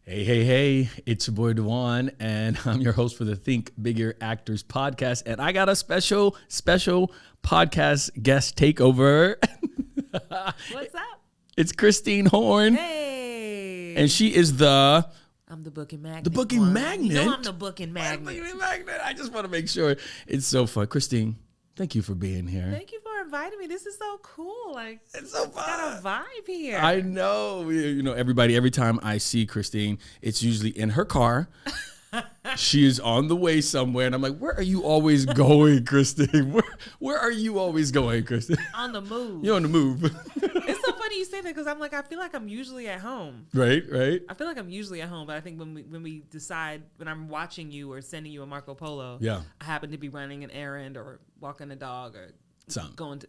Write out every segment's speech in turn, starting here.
Hey, it's your boy DaJuan, and I'm your host for the Think Bigger Actors podcast, and I got a special podcast guest takeover. What's up? It's Christine Horn. Hey. And she is I'm the booking magnet. The booking magnet? You know I'm the booking magnet. I just want to make sure it's so fun. Christine, thank you for being here. Thank you for inviting me. This is so cool. Like, It's so fun. got a vibe here. I know. You know, everybody, every time I see Christine, it's usually in her car. She is on the way somewhere, and I'm like, where are you always going, Christine? Where are you always going, Christine? On the move. You're on the move. It's so funny you say that because I'm like, I feel like I'm usually at home. Right. I feel like I'm usually at home, but I think when we decide, when I'm watching you or sending you a Marco Polo, Yeah. I happen to be running an errand or walking a dog or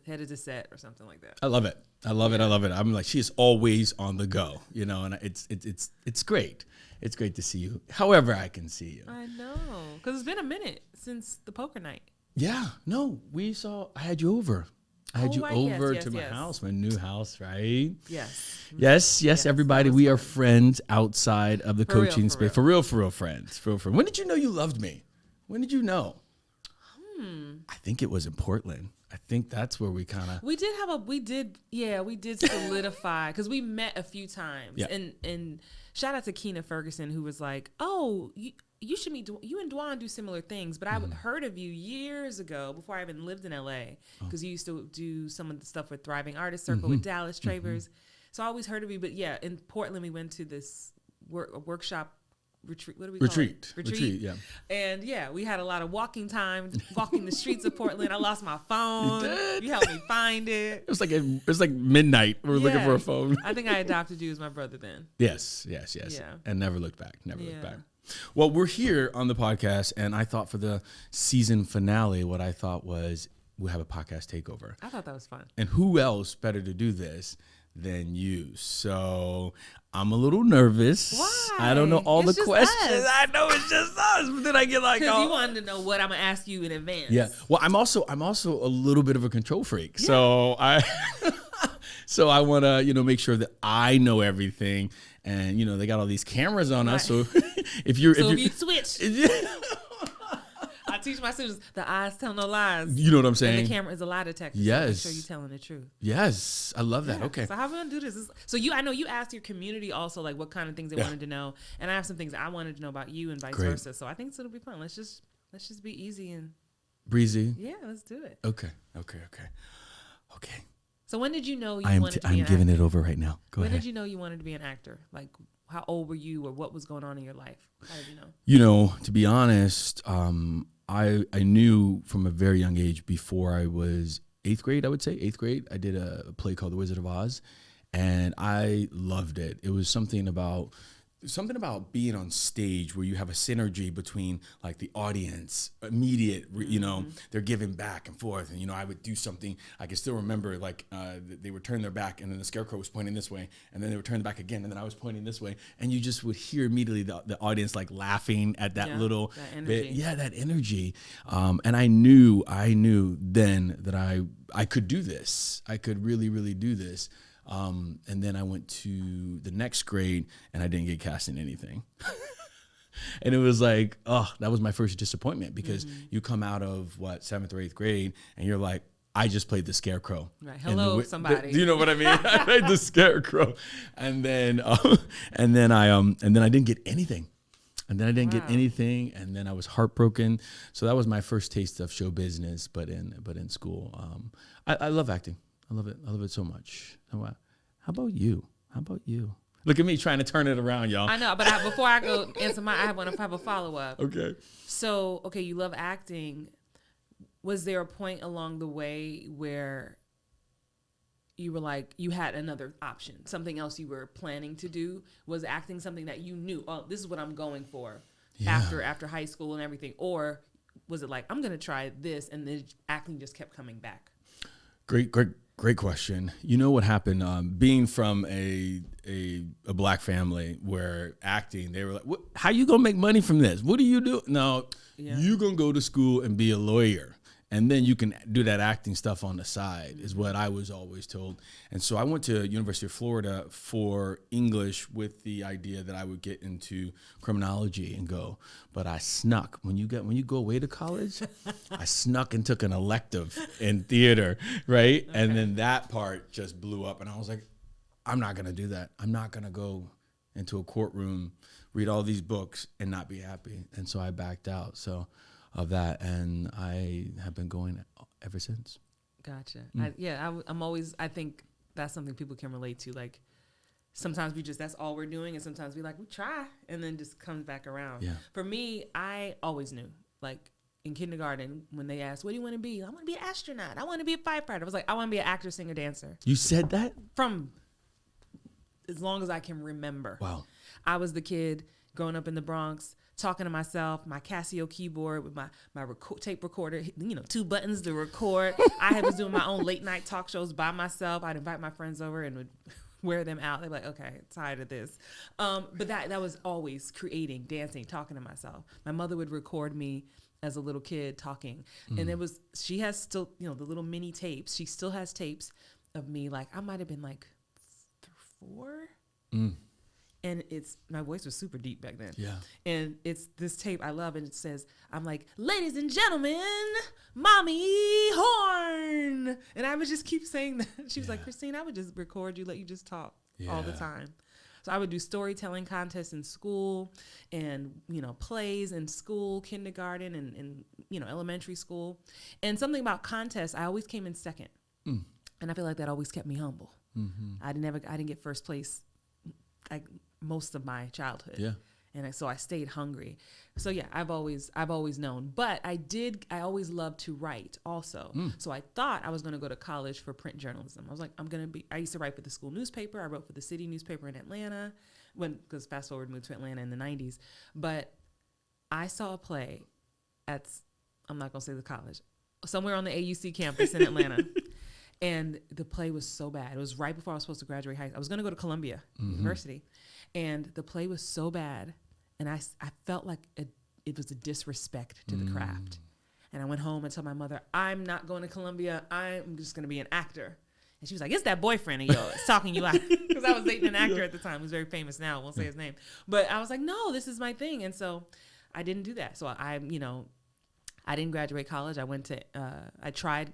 headed to set or something like that. I love it. I'm like, she is always on the go, you know, and it's great. It's great to see you. However I can see you. I know, because it's been a minute since the poker night. Yeah. No, I had you over. I had you over to my yes. house, my new house, right? Yes. Yes, everybody. We are friends outside of the coaching space. For real friends. When did you know you loved me? When did you know? I think it was in Portland. I think that's where we did solidify because we met a few times. Yeah. And shout out to Keena Ferguson, who was like, oh, you should meet, you and DaJuan do similar things, but I heard of you years ago before I even lived in LA, because you used to do some of the stuff with Thriving Artist Circle with Dallas Travers. So I always heard of you, but yeah, in Portland, we went to this workshop retreat. What do we call it? Retreat. Yeah. And yeah, we had a lot of walking time, walking the streets of Portland. I lost my phone. You helped me find it. It was like midnight. We were looking for a phone. I think I adopted you as my brother then. Yes. Yeah. And never looked back. Looked back. Well, we're here on the podcast, and I thought for the season finale, what I thought was we'll have a podcast takeover. I thought that was fun. And who else better to do this than you? So I'm a little nervous. Why? I don't know all the questions. Us. I know it's just us. But then I get like, because you wanted to know what I'm gonna ask you in advance. Yeah. Well, I'm also a little bit of a control freak. Yeah. So I want to, make sure that I know everything. And, they got all these cameras on us. So if you switch. I teach my students, the eyes tell no lies. You know what I'm saying? And the camera is a lie detector. Yes. So make sure you're telling the truth. Yes. I love that. Yeah. Okay. So how are we going to do this? I know you asked your community also, like, what kind of things they wanted to know. And I have some things I wanted to know about you and vice versa. So I think it'll be fun. Let's just be easy and breezy. Yeah, let's do it. Okay. So when did you know you wanted to be an actor? I'm giving it over right now. Go ahead. When did you know you wanted to be an actor? Like, how old were you, or what was going on in your life? How did you know? To be honest, I knew from a very young age. Before I was 8th grade, I would say 8th grade, I did a play called The Wizard of Oz, and I loved it. It was something about being on stage where you have a synergy between like the audience, immediate, they're giving back and forth. And, I would do something. I can still remember like they would turn their back and then the scarecrow was pointing this way and then they would turn back again and then I was pointing this way. And you just would hear immediately the audience like laughing at that little bit. Yeah, that energy. And I knew then that I could do this. I could really, really do this. And then I went to the next grade and I didn't get cast in anything. And it was like, that was my first disappointment because you come out of 7th or 8th grade and you're like, I just played the scarecrow. Right. Hello, somebody. Do you know what I mean? I played the scarecrow. And then I didn't get anything. And then I didn't get anything, and then I was heartbroken. So that was my first taste of show business, but in school. I love acting. I love it so much. How about you? Look at me trying to turn it around, y'all. I know, but before I go answer I have a follow-up. Okay. So, you love acting. Was there a point along the way where you were like, you had another option, something else you were planning to do? Was acting something that you knew, this is what I'm going for after high school and everything? Or was it like, I'm going to try this, and then acting just kept coming back? Great question. You know what happened? Being from a black family where acting, they were like, how you gonna make money from this? What do you do? No, you gonna go to school and be a lawyer. and then you can do that acting stuff on the side, is what I was always told. And so I went to University of Florida for English with the idea that I would get into criminology and go. But I snuck. When you go away to college, I snuck and took an elective in theater, right? Okay. And then that part just blew up, and I was like, I'm not going to do that. I'm not going to go into a courtroom, read all these books, and not be happy. And so I backed out of that, and I have been going ever since. Gotcha. I think that's something people can relate to. Like, sometimes that's all we're doing, and sometimes we try, and then just comes back around. Yeah. For me, I always knew, like, in kindergarten, when they asked, what do you want to be? I want to be an astronaut. I want to be a firefighter. I was like, I want to be an actor, singer, dancer. You said that? From as long as I can remember. Wow. I was the kid growing up in the Bronx, talking to myself, my Casio keyboard with my tape recorder, 2 buttons to record. I was doing my own late night talk shows by myself. I'd invite my friends over and would wear them out. They'd be like, okay, tired of this. But that was always creating, dancing, talking to myself. My mother would record me as a little kid talking. And she has still, the little mini tapes. She still has tapes of me. Like, I might've been like 4. And my voice was super deep back then. Yeah. And it's this tape I love, and it says, I'm like, ladies and gentlemen, Mommy Horn. And I would just keep saying that. She was like, Christine, I would just record you, let you just talk all the time. So I would do storytelling contests in school and, plays in school, kindergarten and elementary school. And something about contests, I always came in second. And I feel like that always kept me humble. I didn't get first place most of my childhood. Yeah. And so I stayed hungry. So yeah, I've always known, but I always loved to write also. So I thought I was going to go to college for print journalism. I was like, I used to write for the school newspaper. I wrote for the city newspaper in Atlanta because fast forward moved to Atlanta in the 90s. But I saw a play I'm not going to say the college, somewhere on the AUC campus in Atlanta. And the play was so bad. It was right before I was supposed to graduate high school. I was going to go to Columbia University. And the play was so bad. And I felt like it was a disrespect to the craft. And I went home and told my mother, I'm not going to Columbia. I'm just going to be an actor. And she was like, it's that boyfriend of yours talking you out. Because I was dating an actor at the time who's very famous now. I won't say his name. But I was like, no, this is my thing. And so I didn't do that. So I didn't graduate college. I tried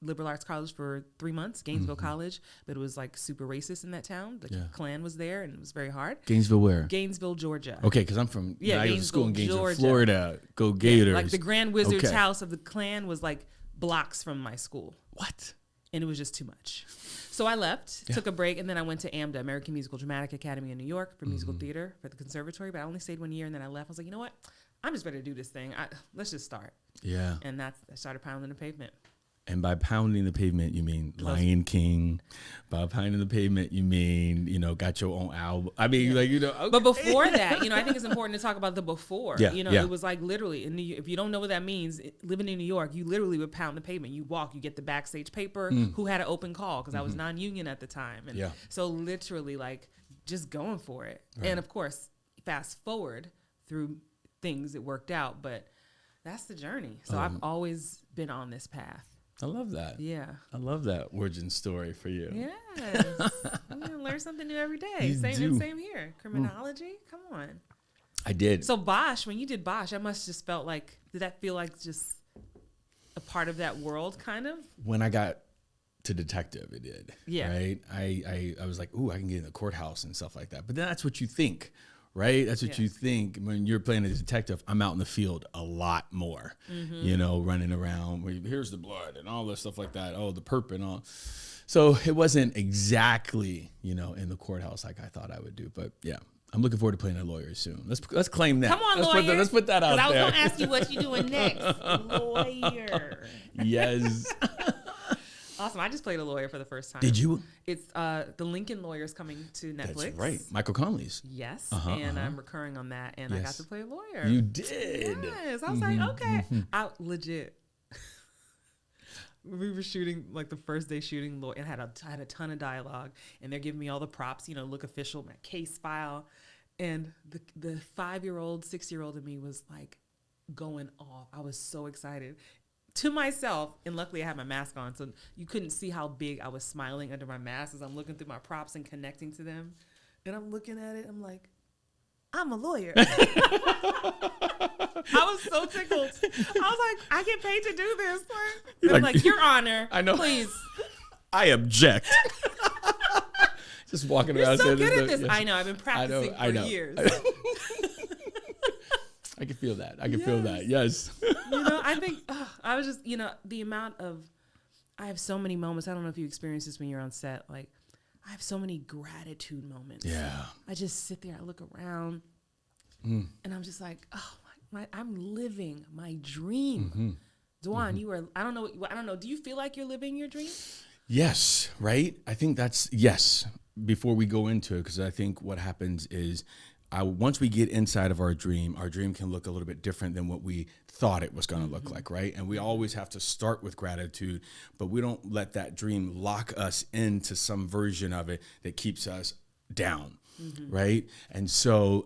liberal arts college for 3 months, Gainesville College, but it was like super racist in that town. The Klan was there, and it was very hard. Gainesville where? Gainesville, Georgia. Okay, because I'm from I went to school in Gainesville, Georgia. Florida. Go Gators. Yeah, like the Grand Wizard's house of the Klan was like blocks from my school. What? And it was just too much. So I left, took a break, and then I went to AMDA, American Musical Dramatic Academy in New York for musical theater for the conservatory, but I only stayed 1 year, and then I left. I was like, you know what? I'm just ready to do this thing. Let's just start. Yeah. And I started pounding the pavement. And by pounding the pavement, you mean Lion King. By pounding the pavement, you mean, got your own album. I mean, okay. But before that, I think it's important to talk about the before. Yeah, It was like literally, if you don't know what that means, living in New York, you literally would pound the pavement. You walk, you get the backstage paper, who had an open call, because I was non-union at the time. And so literally just going for it. Right. And of course, fast forward through things, it worked out, but that's the journey. So I've always been on this path. I love that. Yeah. I love that origin story for you. Yes. I'm going to learn something new every day. Same here. Criminology? Come on. I did. So Bosch, when you did Bosch, I must just felt like, did that feel like just a part of that world kind of? When I got to detective, it did. Yeah. Right? I was like, ooh, I can get in the courthouse and stuff like that. But then that's what you think. Right? That's what you think when you're playing a detective. I'm out in the field a lot more, running around. Here's the blood and all this stuff like that. Oh, the perp and all. So it wasn't exactly, in the courthouse like I thought I would do. But yeah, I'm looking forward to playing a lawyer soon. Let's claim that. Come on, lawyer. Let's put that out there. I was going to ask you what you're doing next. Lawyer. Yes. Awesome. I just played a lawyer for the first time. Did you? It's the Lincoln Lawyer's coming to Netflix. That's right. Michael Conley's. Yes. I'm recurring on that, and I got to play a lawyer. You did. Yes. I was like, okay. Legit. We were shooting, the first day shooting, and I had a ton of dialogue, and they're giving me all the props, look official, my case file. And the 5-year-old, 6-year-old in me was going off. I was so excited. to myself, and luckily I had my mask on, so you couldn't see how big I was smiling under my mask as I'm looking through my props and connecting to them. And I'm looking at it, I'm like, I'm a lawyer. I was so tickled. I was like, I get paid to do this. I'm like, Your Honor, I know. Please. I object. Just walking You're around. so saying good at yes. this. I know. I've been practicing for years. I can feel that. I can feel that. Yes. I think I was just, the amount of, I have so many moments. I don't know if you experience this when you're on set. Like, I have so many gratitude moments. Yeah. I just sit there, I look around, and I'm just like, oh I'm living my dream. DaJuan, you are. I don't know. Do you feel like you're living your dream? Yes. Right. I think that's yes. Before we go into it, because I think what happens is, once we get inside of our dream can look a little bit different than what we thought it was going to look like, right? And we always have to start with gratitude, but we don't let that dream lock us into some version of it that keeps us down, right? And so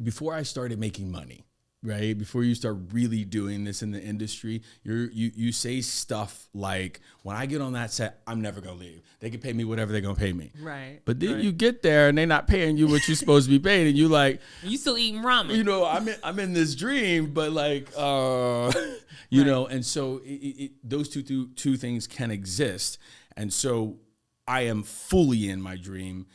before I started making money, right? Before you start really doing this in the industry, you say stuff like, when I get on that set, I'm never gonna leave. They can pay me whatever they're gonna pay me. Right. But then you get there and they're not paying you what you're supposed to be paid, and you like, you still eating ramen. I'm in this dream, but like, you know, and so those two things can exist. And so I am fully in my dream,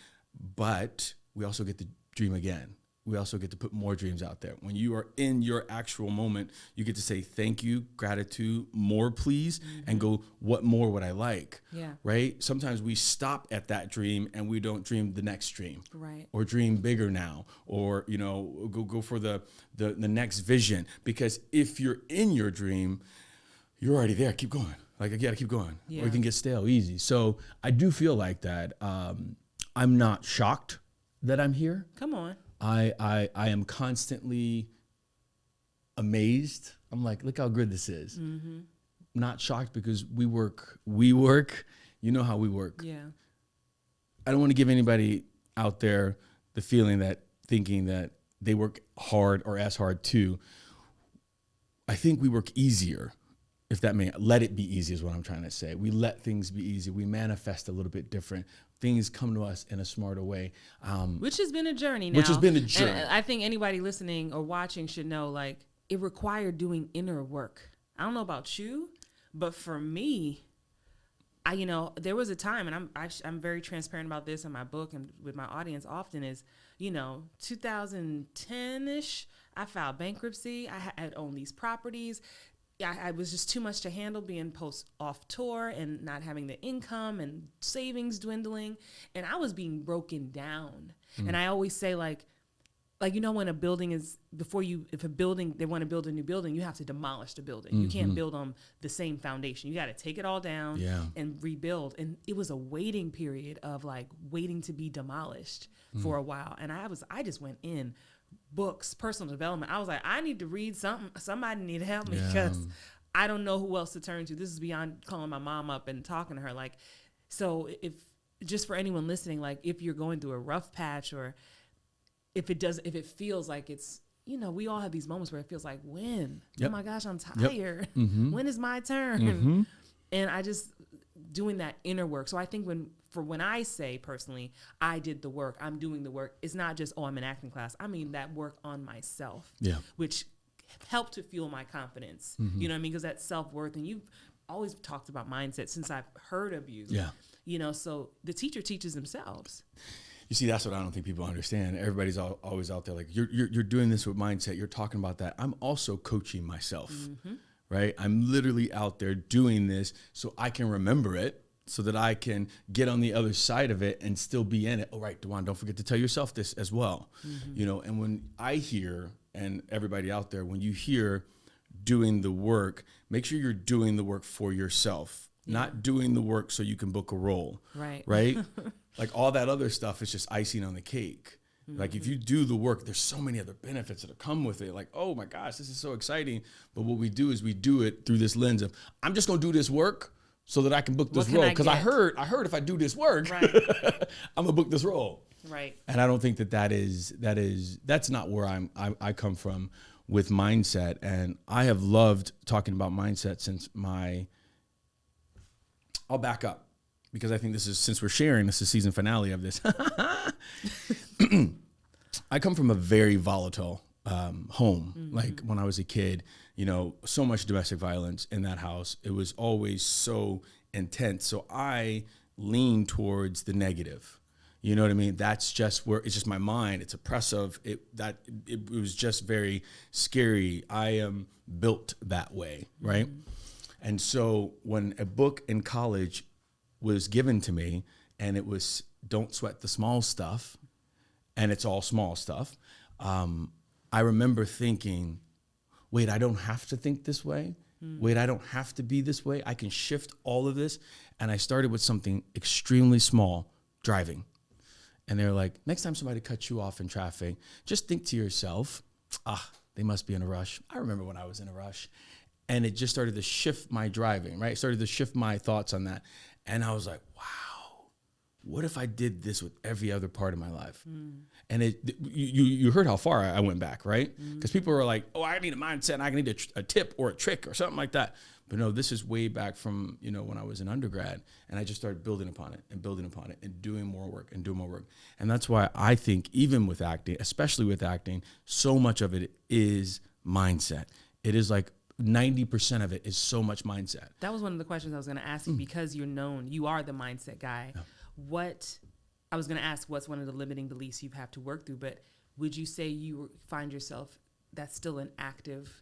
but we also get to dream again. We also get to put more dreams out there. When you are in your actual moment, you get to say thank you, gratitude, more please, and go, what more would I like? Yeah. Right? Sometimes we stop at that dream and we don't dream the next dream. Right. Or dream bigger now, or go for the next vision. Because if you're in your dream, you're already there. Keep going. Like, I gotta keep going. Yeah. Or you can get stale easy. So I do feel like that. I'm not shocked that I'm here. Come on. I am constantly amazed. I'm like, look how good this is. Not shocked, because we work, you know how we work. Yeah. I don't want to give anybody out there the thinking that they work hard or as hard too. I think we work easier, if that may, let it be easy is what I'm trying to say. We let things be easy. We manifest a little bit different. Things come to us in a smarter way. Which has been a journey now. Which has been a journey. And I think anybody listening or watching should know, like, it required doing inner work. I don't know about you, but for me, there was a time, and I'm very transparent about this in my book and with my audience often, is, 2010-ish, I filed bankruptcy. I had owned these properties. I was just too much to handle, being off tour and not having the income and savings dwindling. And I was being broken down. And I always say, like, when a building is, they want to build a new building, you have to demolish the building. You can't build on the same foundation. You got to take it all down and rebuild. And it was a waiting period of, like, waiting to be demolished for a while. And I just went in. Books, personal development. I was like, I need to read something. Somebody need to help me, because I don't know who else to turn to. This is beyond calling my mom up and talking to her. Like, so if, just for anyone listening, like, if you're going through a rough patch, or if it feels like it's, we all have these moments where it feels like, when? Yep. Oh my gosh, I'm tired. Yep. When is my turn? And I just doing that inner work. So I think when I say personally, I did the work, I'm doing the work, it's not just, I'm in acting class. I mean that work on myself, which helped to fuel my confidence. You know what I mean? Because that self-worth, and you've always talked about mindset since I've heard of you. Yeah. So the teacher teaches themselves. You see, that's what I don't think people understand. Everybody's always out there like, you're doing this with mindset. You're talking about that. I'm also coaching myself. Right? I'm literally out there doing this so I can remember it, so that I can get on the other side of it and still be in it. Oh, right, DaJuan, don't forget to tell yourself this as well. And when I hear, and everybody out there, when you hear doing the work, make sure you're doing the work for yourself, not doing the work so you can book a role. Right? Like, all that other stuff is just icing on the cake. Like, if you do the work, there's so many other benefits that come with it. Like, oh my gosh, this is so exciting. But what we do is we do it through this lens of, I'm just going to do this work so that I can book this role. Because I heard if I do this work, I'm going to book this role. Right. And I don't think that's not where I come from. with mindset. And I have loved talking about mindset since I'll back up because I think since we're sharing, this is season finale of this. I come from a very volatile home. Like when I was a kid, so much domestic violence in that house. It was always so intense. So I lean towards the negative. You know what I mean? That's just where it's just my mind. It's oppressive. It was just very scary. I am built that way, right? And so when a book in college was given to me and it was Don't Sweat the Small Stuff, and it's all small stuff, I remember thinking, wait, I don't have to think this way. Wait, I don't have to be this way. I can shift all of this. And I started with something extremely small, driving. And they're like, next time somebody cuts you off in traffic, just think to yourself, they must be in a rush. I remember when I was in a rush. And it just started to shift my driving, right? It started to shift my thoughts on that. And I was like, wow, what if I did this with every other part of my life? And you heard how far I went back, right? Because people were like, oh, I need a mindset, and I need a tip or a trick or something like that. But no, this is way back from, when I was an undergrad, and I just started building upon it and doing more work and doing more work. And that's why I think even with acting, especially with acting, so much of it is mindset. It is like 90% of it is so much mindset. That was one of the questions I was going to ask you because you are the mindset guy. Yeah. I was going to ask, what's one of the limiting beliefs you have to work through? But would you say you find yourself, that's still active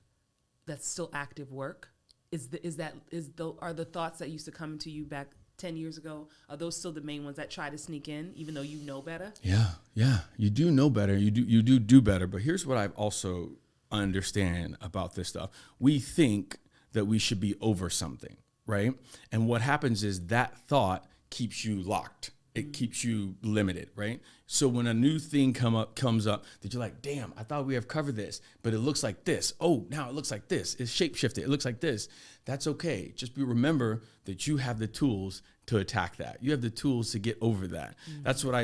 work? Are the thoughts that used to come to you back 10 years ago, are those still the main ones that try to sneak in, even though you know better? Yeah. You do know better. You do better. But here's what I also understand about this stuff. We think that we should be over something, right? And what happens is that thought keeps you locked. It keeps you limited, right? So when a new thing comes up that you're like, damn, I thought we have covered this, but it looks like this. Oh, now it looks like this. It's shape-shifted. It looks like this. That's okay. Just remember that you have the tools to attack that. You have the tools to get over that. That's what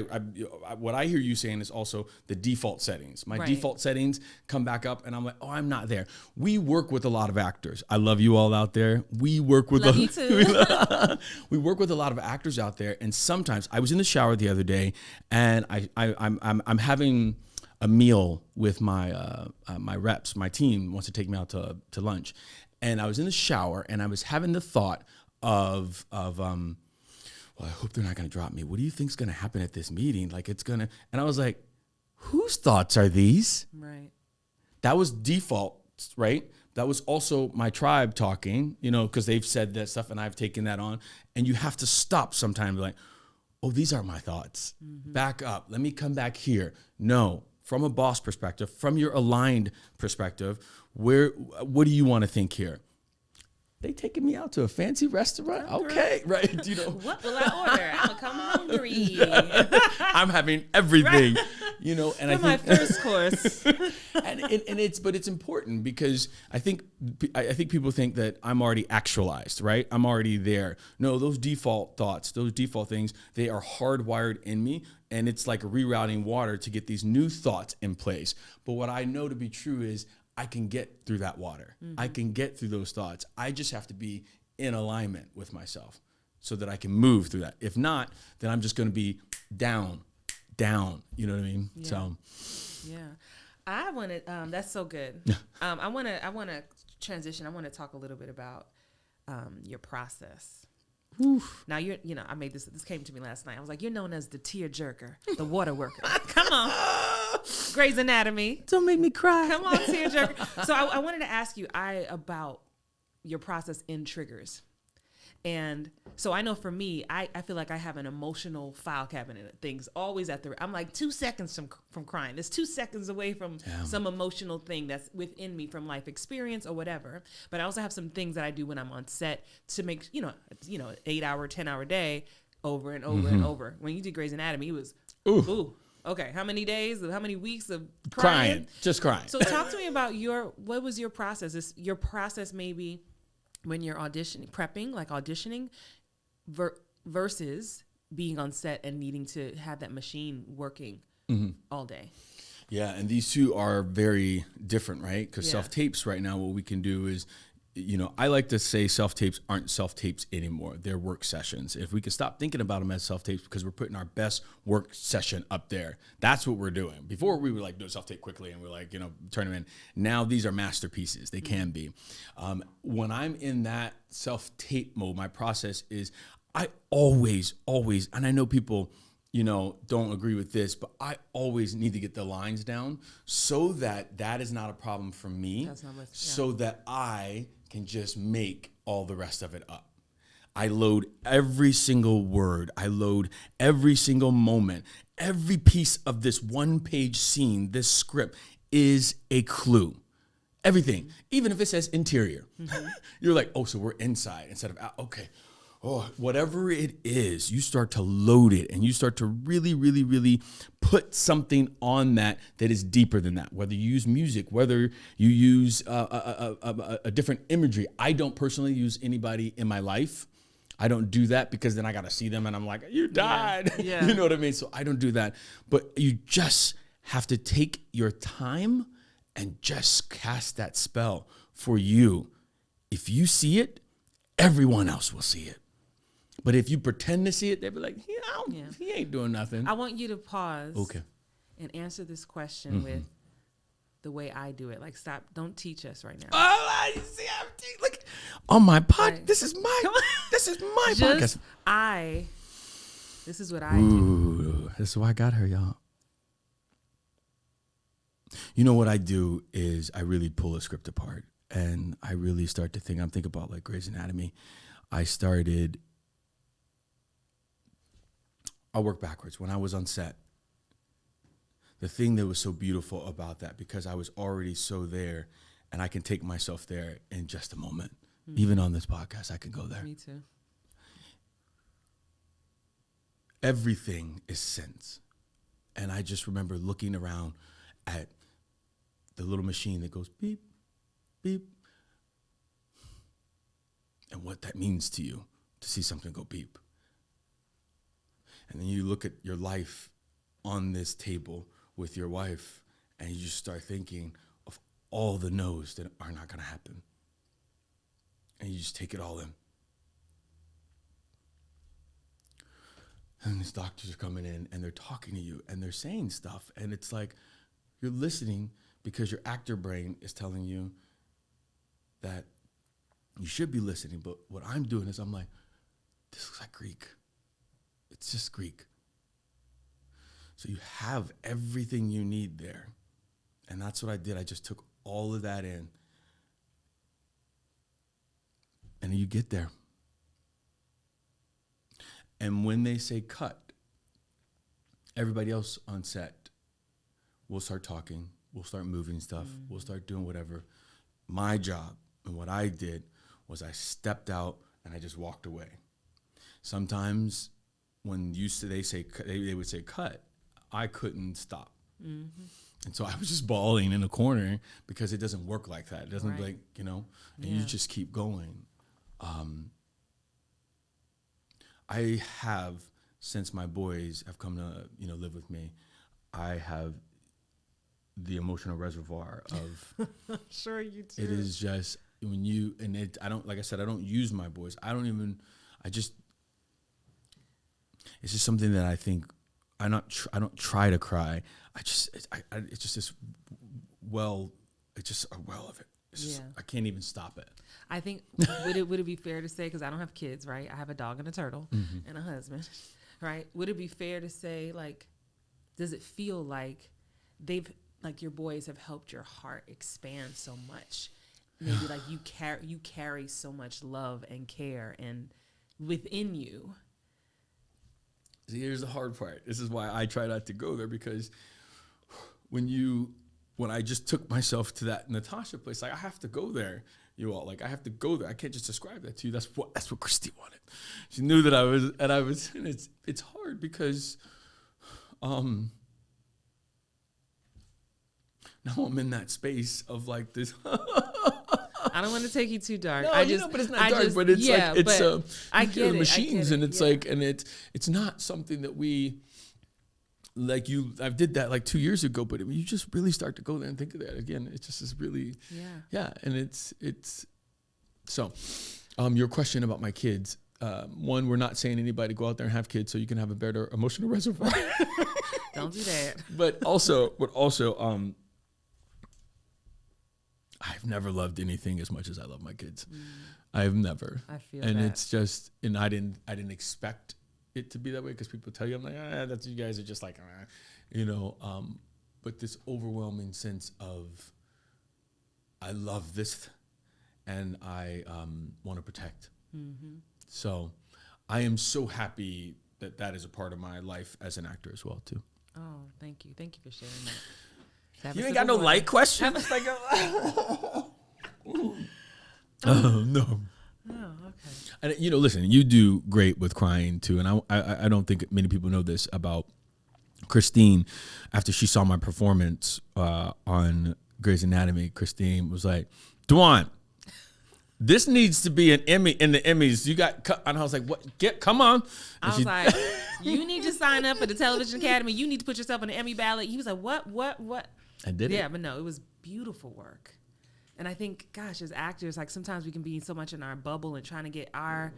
what I hear you saying is also the default settings. My default settings come back up and I'm like, oh, I'm not there. We work with a lot of actors. I love you all out there. We work with you too. We work with a lot of actors out there. And sometimes I was in the shower the other day and I'm having a meal with my my reps. My team wants to take me out to lunch. And I was in the shower and I was having the thought of well, I hope they're not going to drop me. What do you think's going to happen at this meeting? Like and I was like, whose thoughts are these? Right. That was default, right? That was also my tribe talking, because they've said that stuff and I've taken that on. And you have to stop sometimes like, oh, these are my thoughts. Back up. Let me come back here. No, from a boss perspective, from your aligned perspective, what do you want to think here? They taking me out to a fancy restaurant? Okay, right. What will I order? I'm gonna come hungry. I'm having everything, and for my first course. but it's important because I think people think that I'm already actualized, right? I'm already there. No, those default thoughts, those default things, they are hardwired in me, and it's like rerouting water to get these new thoughts in place. But what I know to be true is I can get through that water. I can get through those thoughts. I just have to be in alignment with myself so that I can move through that. If not, then I'm just going to be down. You know what I mean? Yeah. So, yeah, I wanted. That's so good. I want to transition. I want to talk a little bit about your process. Oof. Now I made this came to me last night. I was like, you're known as the tear jerker, the water worker. Come on. Grey's Anatomy. Don't make me cry. Come on, tear jerker. So I wanted to ask you about your process in triggers. And so I know for me, I feel like I have an emotional file cabinet of things always I'm like 2 seconds from crying. It's 2 seconds away from some emotional thing that's within me from life experience or whatever. But I also have some things that I do when I'm on set to make, 8-hour, 10-hour day over and over and over. When you did Grey's Anatomy, it was, ooh. Okay, how many days, how many weeks of crying? Just crying. So talk to me about what was your process? Is your process maybe when you're auditioning versus being on set and needing to have that machine working all day? Yeah, and these two are very different, right? Because Yeah. self-tapes right now, what we can do is, I like to say self-tapes aren't self-tapes anymore. They're work sessions. If we can stop thinking about them as self-tapes because we're putting our best work session up there, that's what we're doing. Before we were like, do a self-tape quickly and we're like, turn them in. Now these are masterpieces. They can be. When I'm in that self-tape mode, my process is I always, and I know people, don't agree with this, but I always need to get the lines down so that is not a problem for me. That's not much, yeah. So that I can just make all the rest of it up. I load every single word. I load every single moment. Every piece of this one-page scene, this script is a clue. Everything, even if it says interior, you're like, oh, so we're inside instead of out. Okay. Oh, whatever it is, you start to load it and you start to really, really, really put something on that is deeper than that. Whether you use music, whether you use a different imagery. I don't personally use anybody in my life. I don't do that because then I got to see them and I'm like, you died. Yeah. You know what I mean? So I don't do that. But you just have to take your time and just cast that spell for you. If you see it, everyone else will see it. But if you pretend to see it, they'll be like, he ain't doing nothing. I want you to pause. Okay. And answer this question with the way I do it. Like, stop. Don't teach us right now. Oh, you see, like on my pod. Right. This is my podcast. This is what I do. This is why I got her, y'all. You know what I do is I really pull a script apart and I really start to think. I'm thinking about like Grey's Anatomy. I'll work backwards. When I was on set, the thing that was so beautiful about that, because I was already so there and I can take myself there in just a moment. Even on this podcast, I can go there. Me too. Everything is sense. And I just remember looking around at the little machine that goes beep, beep. And what that means to you to see something go beep. And then you look at your life on this table with your wife and you just start thinking of all the no's that are not going to happen. And you just take it all in. And these doctors are coming in and they're talking to you and they're saying stuff. And it's like you're listening because your actor brain is telling you that you should be listening. But what I'm doing is I'm like, this looks like Greek. It's just Greek. So you have everything you need there. And that's what I did. I just took all of that in. And you get there. And when they say cut, everybody else on set will start talking. We'll start moving stuff. We'll start doing whatever. My job and what I did was I stepped out and I just walked away. Sometimes when they would say cut, I couldn't stop. And so I was just bawling in a corner because it doesn't work like that. It doesn't and you just keep going. I have, since my boys have come to, live with me, I have the emotional reservoir of. I'm sure you do. It is just I don't use my boys. It's just something that I think I don't try to cry. It's just this well, it's just a well of it. It's just, I can't even stop it. I think, would it be fair to say, because I don't have kids, right? I have a dog and a turtle and a husband, right? Would it be fair to say, like, does it feel like your boys have helped your heart expand so much? Maybe like you carry so much love and care and within you. See, here's the hard part. This is why I try not to go there, because when I just took myself to that Natasha place, like I have to go there. I have to go there. I can't just describe that to you. That's what Christy wanted. She knew that I was, and it's hard because, now I'm in that space of like this. I don't want to take you too dark. No, but it's not dark. But it's I get it. Machines, I get it, and it's like, and it's not something that we. like I did that like 2 years ago, but you just really start to go there and think of that again. It just is really, and it's so. Your question about my kids. One, we're not saying anybody go out there and have kids so you can have a better emotional reservoir. Don't do that. But also, I've never loved anything as much as I love my kids. I've never. I feel and that. It's just, and I didn't expect it to be that way because people tell you, I'm like, that's, you guys are just like, but this overwhelming sense of, I love this and I want to protect. Mm-hmm. So I am so happy that is a part of my life as an actor as well too. Oh, thank you. Thank you for sharing that. You ain't got no light questions? Oh, no. Oh, okay. And listen, you do great with crying too. And I don't think many people know this about Christine. After she saw my performance on Grey's Anatomy, Christine was like, DaJuan, this needs to be an Emmy in the Emmys. You got cut. And I was like, what? Come on. And I was like, you need to sign up for the Television Academy. You need to put yourself on the Emmy ballot. He was like, what? I did it. Yeah, but no, it was beautiful work. And I think, gosh, as actors, like sometimes we can be so much in our bubble and trying to get our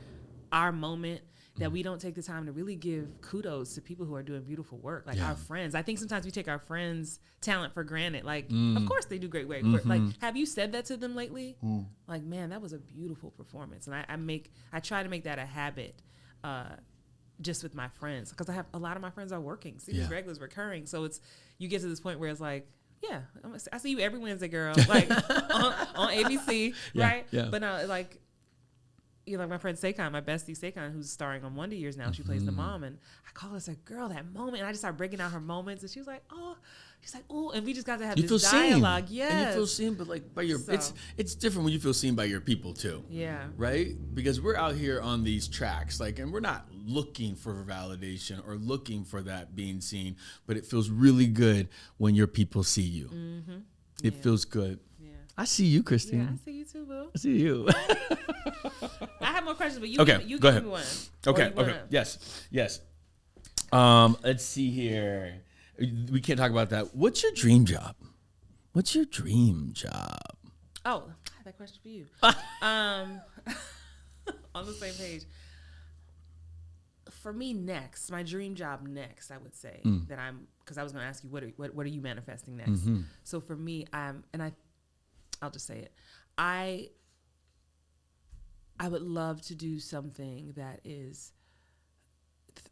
moment that we don't take the time to really give kudos to people who are doing beautiful work, like our friends. I think sometimes we take our friends' talent for granted. Like, of course they do great work. Mm-hmm. Like, have you said that to them lately? Like, man, that was a beautiful performance. And I try to make that a habit just with my friends, because I have a lot of my friends are working. Series regulars, recurring. So you get to this point where it's like, yeah, I see you every Wednesday, girl, like on ABC, right? Yeah. But now, like, like my friend Sakan, my bestie Sakan, who's starring on Wonder Years now, she plays the mom, and I call her, like, girl, that moment, and I just started breaking out her moments, and she was like, oh, and we just got to have this dialogue, yes. And you feel seen, but like by your, it's different when you feel seen by your people too. Yeah. Right? Because we're out here on these tracks, like, and we're not looking for validation or looking for that being seen, but it feels really good when your people see you. Mm-hmm. It feels good. Yeah. I see you, Christine. Yeah, I see you too, boo. I see you. I have more questions, but you go give ahead. me one. Okay. Yes. Let's see here. We can't talk about that. What's your dream job? Oh, I have that question for you. On the same page. For me, my dream job next, I would say that because I was going to ask you, what are you manifesting next? Mm-hmm. So for me, I'll just say it. I would love to do something that is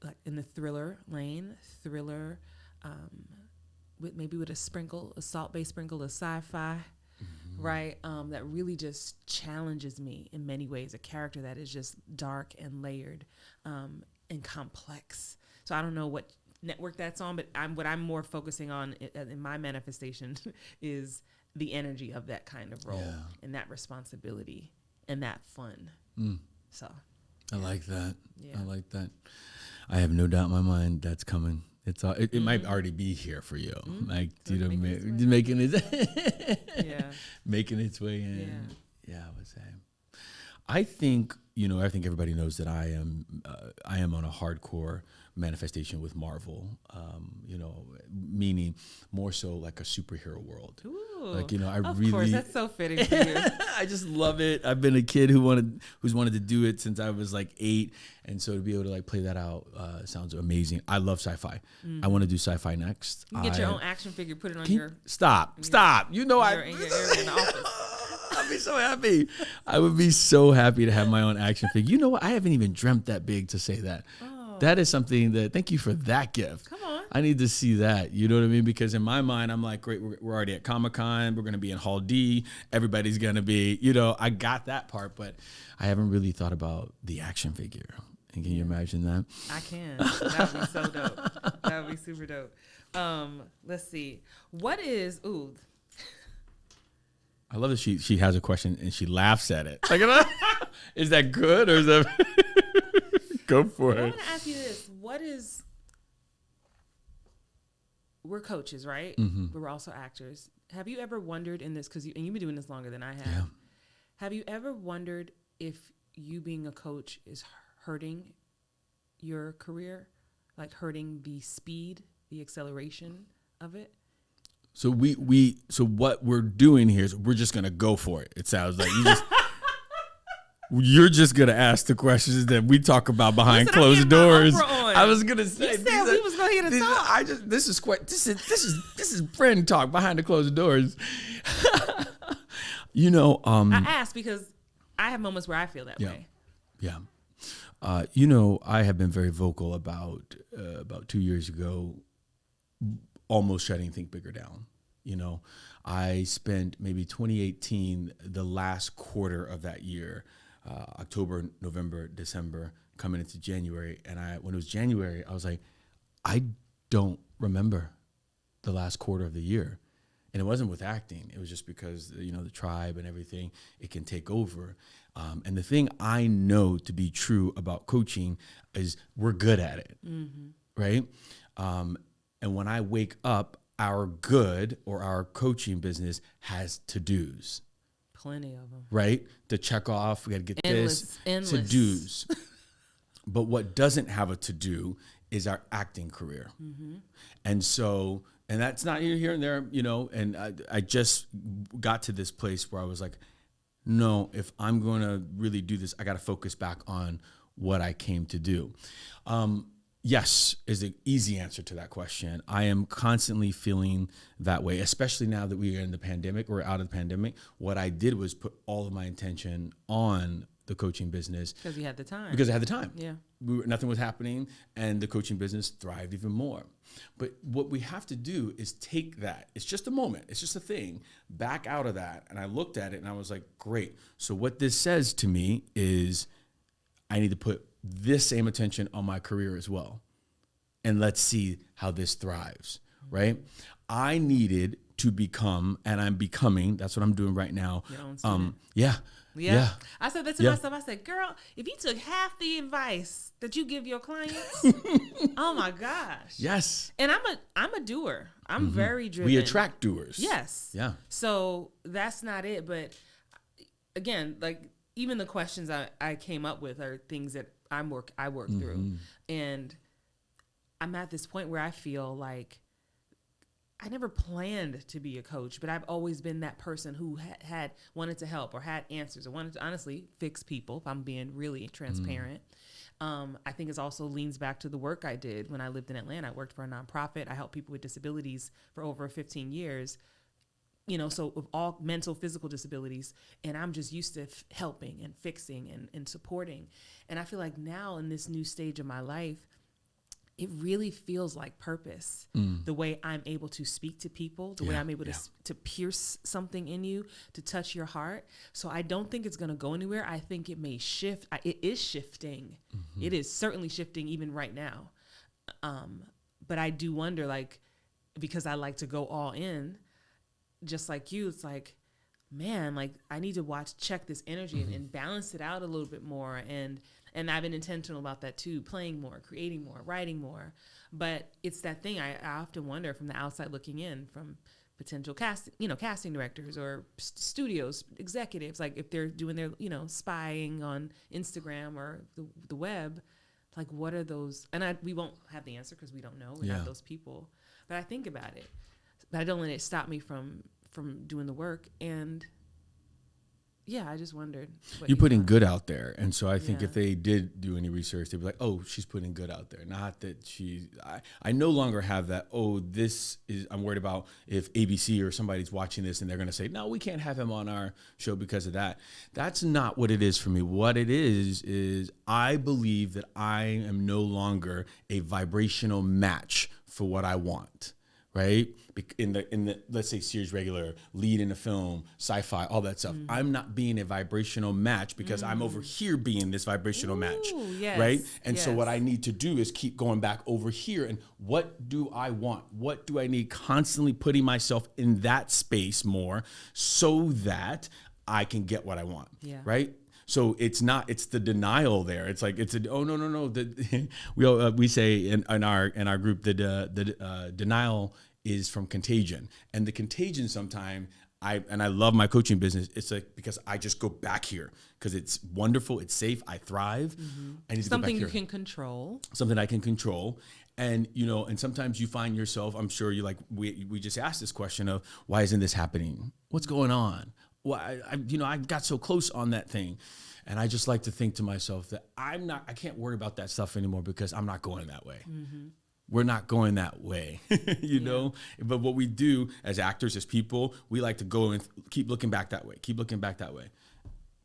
like in the thriller lane, with a salt-based sprinkle of sci-fi, right? That really just challenges me in many ways. A character that is just dark and layered, and complex. So I don't know what network that's on, but what I'm more focusing on in my manifestation is the energy of that kind of role and that responsibility and that fun. So I like that. Yeah. I like that. I have no doubt in my mind that's coming. It might already be here for you, like making its way in. Yeah, I would say. I think everybody knows that I am on a hardcore manifestation with Marvel. Meaning more so like a superhero world. Ooh, like of course, that's so fitting for you. I just love it. I've been a kid who's wanted to do it since I was like 8, and so to be able to like play that out sounds amazing. I love sci-fi. I want to do sci-fi next. You get your own action figure, put it on your stop. In your area in the office. I'd be so happy. I would be so happy to have my own action figure. You know what? I haven't even dreamt that big to say that. Oh. That is something that, thank you for that gift. Come on. I need to see that. You know what I mean? Because in my mind, I'm like, great, we're already at Comic-Con. We're going to be in Hall D. Everybody's going to be, I got that part, but I haven't really thought about the action figure. And can you imagine that? I can. That would be so dope. That would be super dope. Let's see. I love that she has a question and she laughs at it. Like, is that good or is that? Go for it. I want to ask you this: we're coaches, right? Mm-hmm. But we're also actors. Have you ever wondered in this? Because you've been doing this longer than I have. Yeah. Have you ever wondered if you being a coach is hurting your career, like hurting the speed, the acceleration of it. So so what we're doing here is we're just gonna go for it. It sounds like you're just gonna ask the questions that we talk about behind closed doors. I was gonna say you said we was gonna hear the talk. This is friend talk behind the closed doors. I asked because I have moments where I feel that way. Yeah. I have been very vocal about 2 years ago, almost shutting Think Bigger down. I spent maybe 2018, the last quarter of that year, October, November, December, coming into January. And when it was January, I was like, I don't remember the last quarter of the year. And it wasn't with acting. It was just because, the tribe and everything, it can take over. And the thing I know to be true about coaching is we're good at it, right? And when I wake up, our good or our coaching business has to-dos. Plenty of them. Right? To check off, we got to get endless. To-dos. But what doesn't have a to-do is our acting career. And so, and that's not here and there, and I just got to this place where I was like, no, if I'm going to really do this, I got to focus back on what I came to do. Yes is the easy answer to that question. I am constantly feeling that way, especially now that we are in the pandemic or out of the pandemic. What I did was put all of my attention on the coaching business. Because you had the time. Because I had the time. Yeah. Nothing was happening, and the coaching business thrived even more. But what we have to do is take that. It's just a moment. It's just a thing. Back out of that. And I looked at it and I was like, great. So what this says to me is I need to put this same attention on my career as well. And let's see how this thrives, right? I needed to become, and I'm becoming, that's what I'm doing right now. Yeah. I said that to myself. I said, girl, if you took half the advice that you give your clients, oh my gosh. Yes. And I'm a doer. I'm very driven. We attract doers. Yes. Yeah. So that's not it. But again, like even the questions I came up with are things that I work through. And I'm at this point where I feel like I never planned to be a coach, but I've always been that person who had wanted to help or had answers or wanted to honestly fix people, if I'm being really transparent. I think it also leans back to the work I did when I lived in Atlanta. I worked for a nonprofit. I helped people with disabilities for over 15 years, so with all mental, physical disabilities. And I'm just used to helping and fixing and supporting. And I feel like now in this new stage of my life, it really feels like purpose, the way I'm able to speak to people, the way I'm able to pierce something in you, to touch your heart. So I don't think it's going to go anywhere. I think it may shift. It is shifting. It is certainly shifting even right now. But I do wonder, because I like to go all in, just like you, it's like, man, I need to check this energy and balance it out a little bit more. And I've been intentional about that too, playing more, creating more, writing more. But it's that thing I often wonder from the outside looking in, from potential casting directors or studios, executives, if they're doing their, spying on Instagram or the web, what are those? And we won't have the answer because we don't know. We're not those people. But I think about it. But I don't let it stop me from doing the work. And yeah, I just wondered. You're putting good out there. And so I think if they did do any research, they'd be like, oh, she's putting good out there. Not that I no longer have that, I'm worried about if ABC or somebody's watching this and they're going to say, no, we can't have him on our show because of that. That's not what it is for me. What it is I believe that I am no longer a vibrational match for what I want. Right? In the let's say series regular, lead in a film, sci-fi, all that stuff. I'm not being a vibrational match because I'm over here being this vibrational match. Yes, right? And so what I need to do is keep going back over here. And what do I want? What do I need? Constantly putting myself in that space more so that I can get what I want. Yeah. Right? So it's the denial there. It's like, no. We say in our group that denial is from contagion. And the contagion sometimes, I love my coaching business. It's because I just go back here because it's wonderful. It's safe. I thrive. I need to Something go back you here. can control. Something I can control. And, you know, and sometimes you find yourself, I'm sure you like, we just asked this question of, why isn't this happening? What's going on? Well, I got so close on that thing. And I just like to think to myself that I can't worry about that stuff anymore because I'm not going that way. Mm-hmm. We're not going that way, you know? But what we do as actors, as people, we like to go and keep looking back that way, keep looking back that way.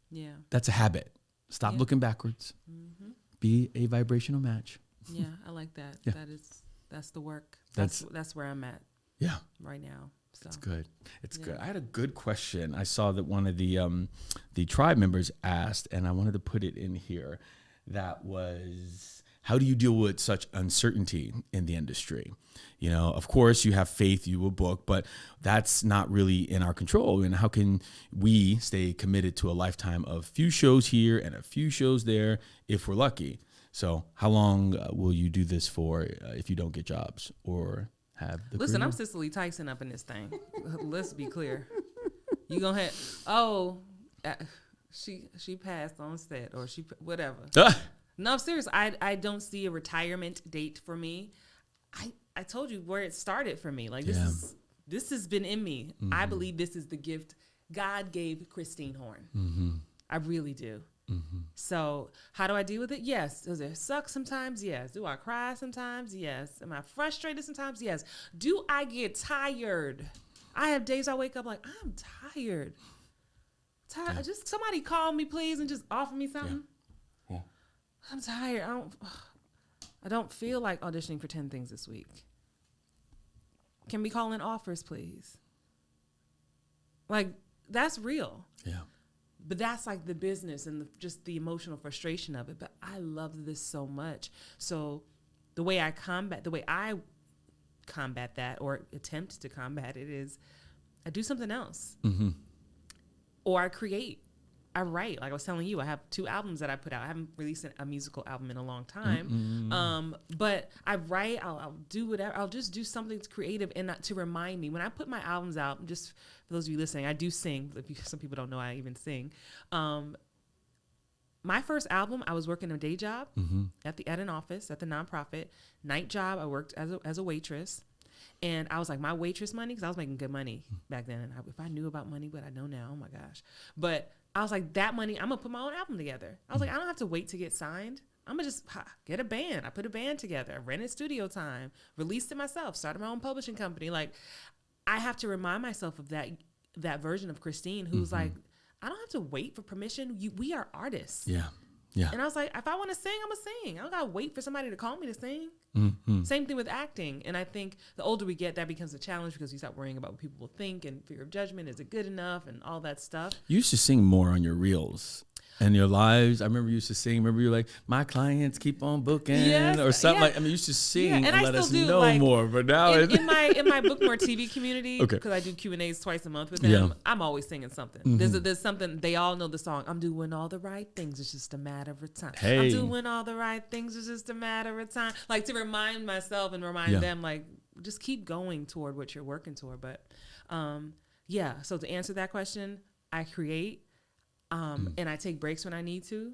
Yeah. That's a habit. Stop looking backwards. Mm-hmm. Be a vibrational match. Yeah, I like that. Yeah. That's the work. That's where I'm at. Yeah. Right now. So. It's good. It's good. I had a good question. I saw that one of the tribe members asked, and I wanted to put it in here. That was, how do you deal with such uncertainty in the industry? You know, of course, you have faith, you will book, but that's not really in our control. And how can we stay committed to a lifetime of few shows here and a few shows there if we're lucky? So how long will you do this for if you don't get jobs or have the Listen, career? I'm Cicely Tyson up in this thing. Let's be clear. You gonna have, she passed on set or she, whatever. No, I'm serious. I don't see a retirement date for me. I told you where it started for me. Like this has been in me. Mm-hmm. I believe this is the gift God gave Christine Horn. Mm-hmm. I really do. Mm-hmm. So how do I deal with it? Yes. Does it suck sometimes? Yes. Do I cry sometimes? Yes. Am I frustrated sometimes? Yes. Do I get tired? I have days I wake up like, I'm tired. Yeah. Just somebody call me, please, and just offer me something. Yeah. I'm tired. I don't feel like auditioning for 10 things this week. Can we call in offers, please? Like, that's real. Yeah. But that's like the business and just the emotional frustration of it. But I love this so much. So the way I combat that or attempt to combat it is I do something else. Mm-hmm. Or I create. I write. Like I was telling you, I have 2 albums that I put out. I haven't released a musical album in a long time. Mm-hmm. But I write. I'll do whatever. I'll just do something creative and not to remind me. When I put my albums out, just for those of you listening, I do sing. Some people don't know I even sing. My first album, I was working a day job at an office at the nonprofit. Night job, I worked as a waitress. And I was like, my waitress money, because I was making good money back then. And if I knew about money, what I know now, oh my gosh. But I was like, that money, I'm going to put my own album together. I was like, I don't have to wait to get signed. I'm going to just get a band. I put a band together. I rented studio time, released it myself, started my own publishing company. Like, I have to remind myself of that version of Christine who's like, I don't have to wait for permission. We are artists. Yeah. Yeah. And I was like, if I want to sing, I'm going to sing. I don't got to wait for somebody to call me to sing. Mm-hmm. Same thing with acting. And I think the older we get, that becomes a challenge because you start worrying about what people will think and fear of judgment. Is it good enough? And all that stuff. You used to sing more on your reels and your lives. I remember you used to sing. Remember you were like, my clients keep on booking or something like. I mean, you used to sing and let us know like, more. But now in my Book More TV community, because I do Q&As twice a month with them, I'm always singing something. Mm-hmm. There's something. They all know the song. I'm doing all the right things. It's just a matter of time. Hey. I'm doing all the right things. It's just a matter of time. Like to remind myself and remind them, like just keep going toward what you're working toward. But so to answer that question, I create. And I take breaks when I need to.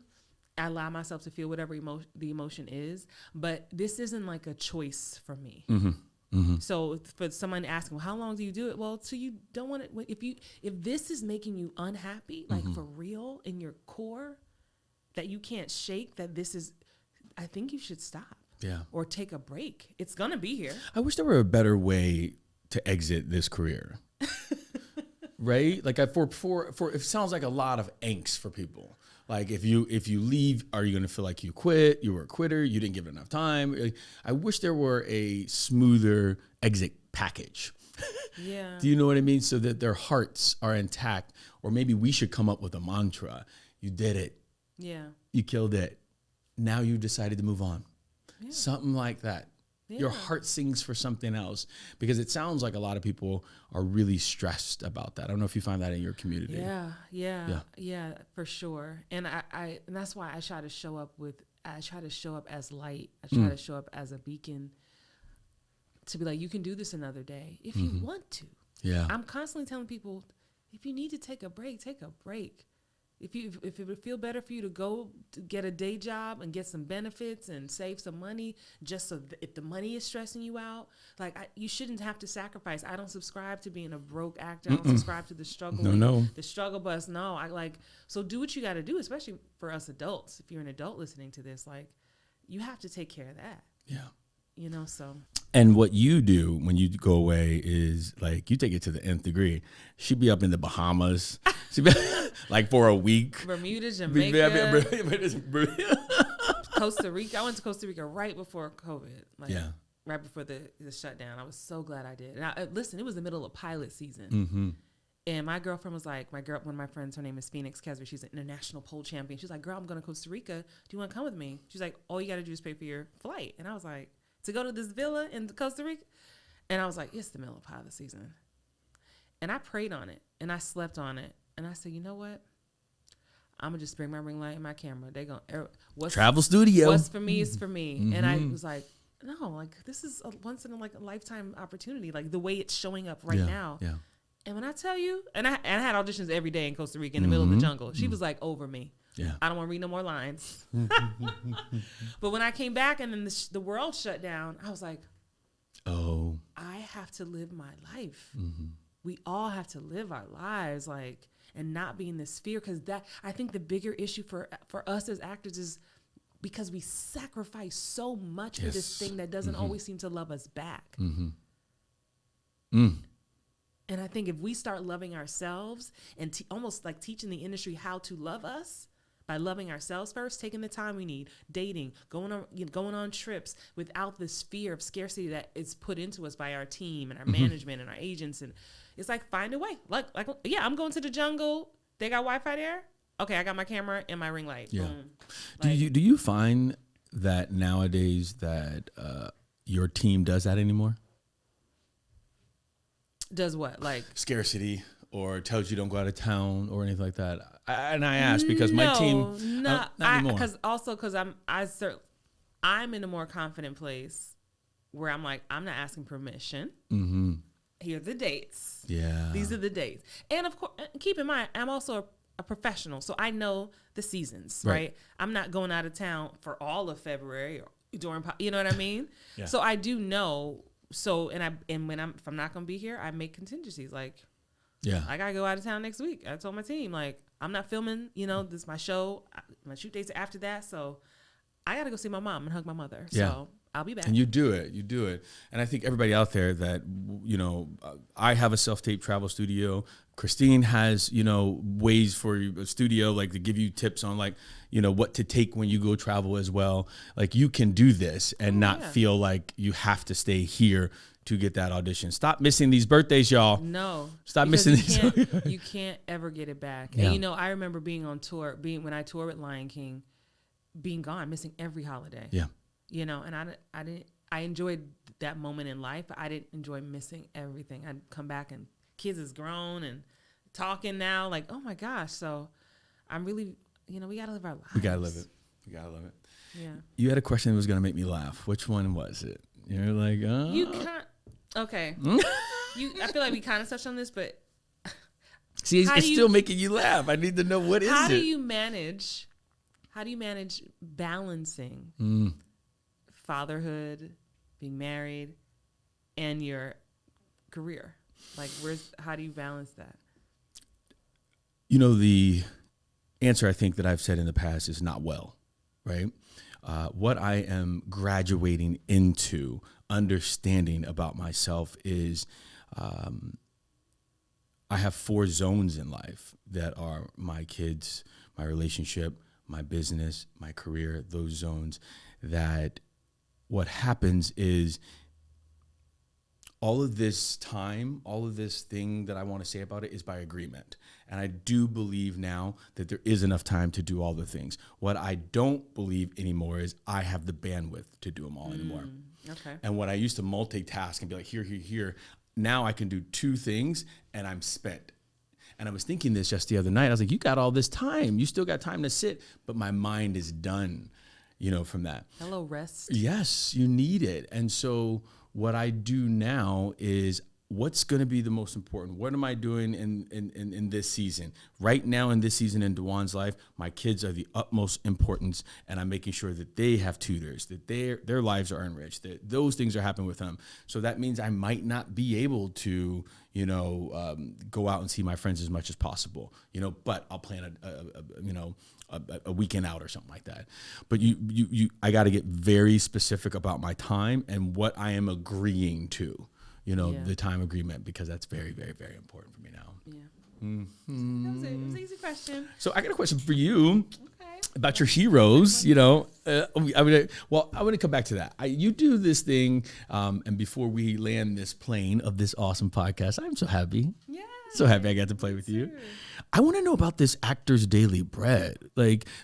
I allow myself to feel whatever the emotion is, but this isn't like a choice for me. Mm-hmm. Mm-hmm. So for someone asking, well, how long do you do it? Well, so you don't want it. If this is making you unhappy, like for real in your core, that you can't shake, that this is, I think you should stop. Yeah. Or take a break. It's gonna be here. I wish there were a better way to exit this career. Right? Like for it sounds like a lot of angst for people. Like if you leave, are you going to feel like you quit? You were a quitter. You didn't give it enough time. Like, I wish there were a smoother exit package. Yeah. Do you know what I mean? So that their hearts are intact. Or maybe we should come up with a mantra. You did it. Yeah. You killed it. Now you decided to move on. Yeah. Something like that. Yeah. Your heart sings for something else, because it sounds like a lot of people are really stressed about that. I don't know if you find that in your community. Yeah, for sure. And and that's why I try to show up as light. I try to show up as a beacon to be like, you can do this another day if you want to. Yeah. I'm constantly telling people, if you need to take a break, take a break. If it would feel better for you to go to get a day job and get some benefits and save some money, just so if the money is stressing you out, like you shouldn't have to sacrifice. I don't subscribe to being a broke actor. I don't subscribe to the struggle. The struggle bus. No, so do what you got to do, especially for us adults. If you're an adult listening to this, like you have to take care of that. Yeah. So. And what you do when you go away is like you take it to the nth degree. She'd be up in the Bahamas, she'd be like for a week. Bermuda, Jamaica, Costa Rica. I went to Costa Rica right before COVID. Right before the shutdown. I was so glad I did. And listen, it was the middle of pilot season. Mm-hmm. And my girlfriend was like, one of my friends, her name is Phoenix Kesver. She's an international pole champion. She's like, girl, I'm going to Costa Rica. Do you want to come with me? She's like, all you got to do is pay for your flight. And I was like, to go to this villa in Costa Rica? And I was like, it's the middle of pilot season. And I prayed on it and I slept on it. And I said, you know what? I'm going to just bring my ring light and my camera. They going travel studio. What's for me is for me. Mm-hmm. And I was like, no, like this is a once in a lifetime opportunity. Like the way it's showing up right now. Yeah. And when I tell you, and I had auditions every day in Costa Rica in the middle of the jungle. She was like over me. Yeah. I don't want to read no more lines. But when I came back and then the world shut down, I was like, oh, I have to live my life. Mm-hmm. We all have to live our lives, like, and not be in this fear. Because I think the bigger issue for us as actors is because we sacrifice so much for this thing that doesn't always seem to love us back. Mm-hmm. And I think if we start loving ourselves and almost like teaching the industry how to love us by loving ourselves first, taking the time we need, dating, going on trips without this fear of scarcity that is put into us by our team and our management and our agents. And it's like, find a way. Like, yeah, I'm going to the jungle. They got Wi-Fi there. Okay, I got my camera and my ring light. Yeah. Boom. Do you find that nowadays that your team does that anymore? Does what? Like scarcity, or tells you don't go out of town or anything like that? I ask because my team not anymore. Because I'm in a more confident place where I'm like, I'm not asking permission. Mm-hmm. Here are the dates. Yeah, these are the dates. And of course, keep in mind, I'm also a professional, so I know the seasons. Right? I'm not going out of town for all of February or during, you know what I mean? Yeah. So I do know. So if I'm not gonna be here, I make contingencies. Like, yeah, I gotta go out of town next week. I told my team, like, I'm not filming. This is my show. My shoot dates are after that, so I gotta go see my mom and hug my mother. Yeah. So I'll be back. And you do it. And I think everybody out there that, I have a Selftape travel studio. Christine has, ways for a studio, like to give you tips on like, what to take when you go travel as well. Like you can do this and not feel like you have to stay here to get that audition. Stop missing these birthdays, y'all. No. Stop missing these. You can't ever get it back. Yeah. And I remember being on tour, when I toured with Lion King, being gone, missing every holiday. Yeah. And I enjoyed that moment in life, but I didn't enjoy missing everything. I'd come back and kids is grown and talking now, like, oh my gosh. So I'm really, we got to live our lives. We got to live it. Yeah. You had a question that was going to make me laugh. Which one was it? You're like, oh. You can't. Okay. I feel like we kind of touched on this, but. See, it's still making you laugh. I need to know what is it. How do you manage balancing fatherhood, being married, and your career? Like, how do you balance that? The answer I think that I've said in the past is not well, right? What I am graduating into understanding about myself is I have 4 zones in life that are my kids, my relationship, my business, my career, those zones. That what happens is all of this time, all of this thing that I want to say about it is by agreement. And I do believe now that there is enough time to do all the things. What I don't believe anymore is I have the bandwidth to do them all anymore. Okay. And what I used to multitask and be like, here, now I can do 2 things and I'm spent. And I was thinking this just the other night. I was like, you got all this time. You still got time to sit, but my mind is done, from that. Hello, rest. Yes, you need it. And so what I do now is what's going to be the most important? What am I doing in this season? Right now in this season in DaJuan's life, my kids are the utmost importance, and I'm making sure that they have tutors, that their lives are enriched, that those things are happening with them. So that means I might not be able to, go out and see my friends as much as possible, but I'll plan a weekend out or something like that. But I got to get very specific about my time and what I am agreeing to. The time agreement, because that's very, very, very important for me now. Yeah. Mm-hmm. That was an easy question. So I got a question for you Okay. about your heroes. I want to come back to that. You do this thing, and before we land this plane of this awesome podcast, I'm so happy. Yeah. So happy I got to play with you. I want to know about this Actors Daily Bread,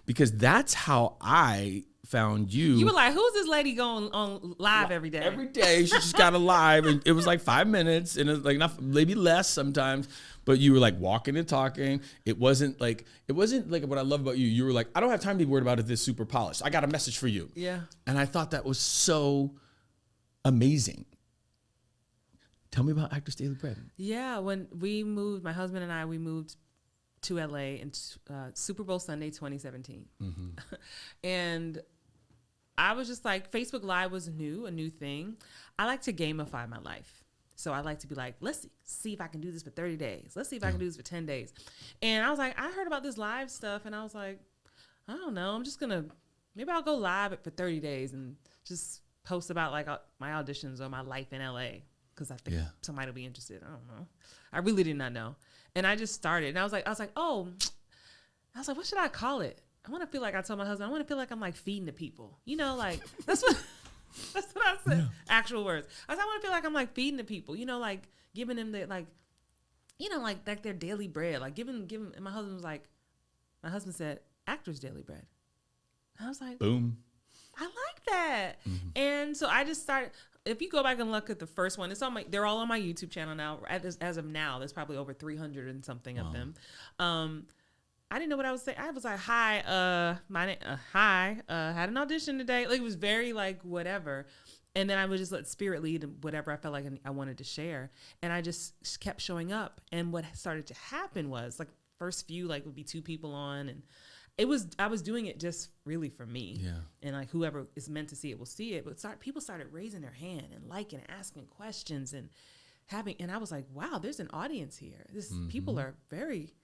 because that's how I found you. You were like, who's this lady going on live every day? Every day. She just got a live, and it was like 5 minutes, and it was not maybe less sometimes, but you were like walking and talking. It wasn't like what I love about you. You were like, I don't have time to be worried about if this super polished. I got a message for you. Yeah. And I thought that was so amazing. Tell me about Actors Daily Bread. Yeah, when we moved, my husband and I, we moved to LA in Super Bowl Sunday 2017. Mm-hmm. And I was just like, Facebook Live was a new thing. I like to gamify my life. So I like to be like, let's see if I can do this for 30 days. Let's see if I can do this for 10 days. And I was like, I heard about this live stuff, and I was like, I don't know. I'm just going to, maybe I'll go live for 30 days and just post about like my auditions or my life in LA. Because I think somebody will be interested. I don't know. I really did not know. And I just started. And I was like, what should I call it? I want to feel like, I told my husband, I want to feel like I'm like feeding the people. That's what I said. Yeah. Actual words. I want to feel like I'm like feeding the people, like giving them the, like their daily bread. Like giving, and my husband said, Actors Daily Bread. And I was like, boom. I like that. Mm-hmm. And so I just started. If you go back and look at the first one, they're all on my YouTube channel now. As of now, there's probably over 300 and something of them. I didn't know what I was saying. I was like, hi, had an audition today. Like, it was very like whatever. And then I would just let spirit lead whatever I felt like I wanted to share. And I just kept showing up. And what started to happen was like first few, like would be 2 people on, and I was doing it just really for me. Yeah. And like whoever is meant to see it will see it. But people started raising their hand and liking and asking questions and I was like, wow, there's an audience here. People are very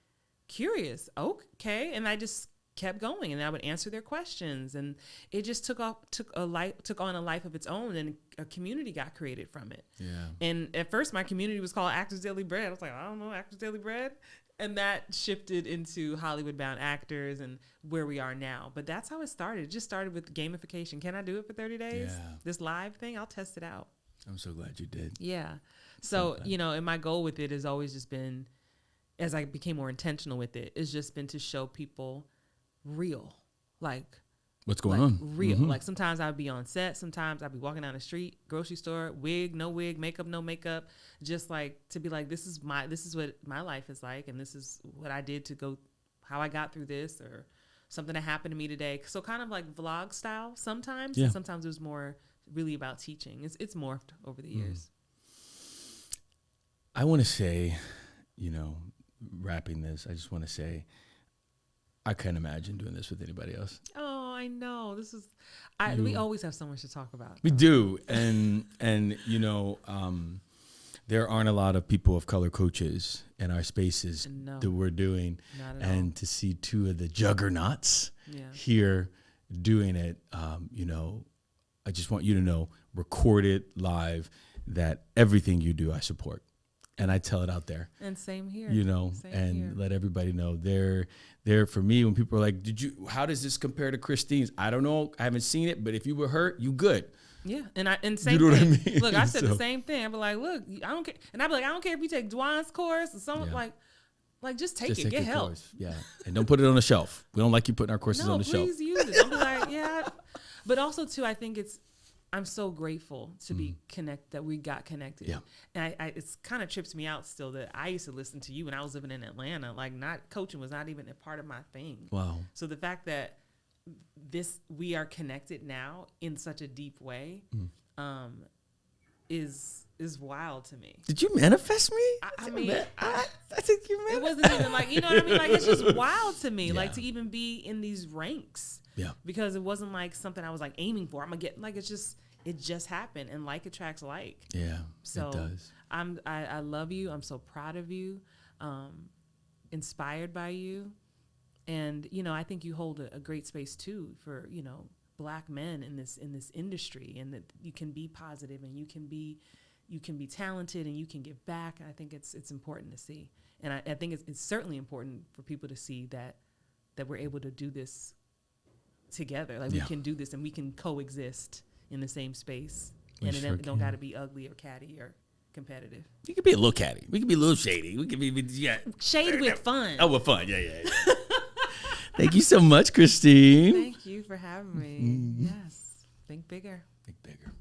curious. Okay. And I just kept going, and I would answer their questions, and it just took on a life of its own, and a community got created from it. Yeah. And at first my community was called Actors Daily Bread. I was like, I don't know, Actors Daily Bread. And that shifted into Hollywood Bound Actors and where we are now. But that's how it started. It just started with gamification. Can I do it for 30 days? Yeah. This live thing, I'll test it out. I'm so glad you did. Yeah. So, and my goal with it has always just been, as I became more intentional with it, it's just been to show people real. Like, what's going on? Real. Mm-hmm. Like sometimes I'd be on set. Sometimes I'd be walking down the street, grocery store, wig, no wig, makeup, no makeup. Just like to be like, this is what my life is like. And this is what I did to go, how I got through this, or something that happened to me today. So kind of like vlog style sometimes. Yeah. And sometimes it was more really about teaching. It's morphed over the years. I want to say, wrapping this, I just want to say, I can't imagine doing this with anybody else. Oh, I know. We always have so much to talk about. We do. And there aren't a lot of people of color coaches in our spaces that we're doing. And to see 2 of the juggernauts here doing it, I just want you to know, record it live, that everything you do, I support. And I tell it out there. And same here. Let everybody know they're for me. When people are like, how does this compare to Christine's? I don't know. I haven't seen it, but if you were hurt, you good. Yeah. And same thing. What I mean? Look, I said the same thing. I'd be like, look, I don't care. And I'd be like, I don't care if you take DaJuan's course or something like just take it. Get help. Course. Yeah. And don't put it on the shelf. We don't like you putting our courses on the shelf. No, please use it. Don't be like, yeah. But also too, I think I'm so grateful to be connected, that we got connected. Yeah. And it's kind of trips me out still that I used to listen to you when I was living in Atlanta. Like, coaching was not even a part of my thing. Wow. So the fact that we are connected now in such a deep way is is wild to me. Did you manifest me? I mean, I think you it manifest. wasn't even like, you know what I mean? Like, it's just wild to me, Yeah. like, to even be in these ranks. Yeah. Because it wasn't like something I was like aiming for. I'm gonna get, like, it just happened, and like attracts like. Yeah, So it does. I love you. I'm so proud of you, inspired by you, and you know, I think you hold a great space too for, you know, Black men in this industry, and that you can be positive and you can be talented and you can give back. I think it's important to see, and I think it's certainly important for people to see that we're able to do this together. Like, we can do this and we can coexist in the same space, and it don't got to be ugly or catty or competitive. You could be a little catty. We could be a little shady. We could be Shade with fun. Oh, with fun. Yeah. Thank you so much, Christine. Thank you for having me. Yes. Think bigger. Think bigger.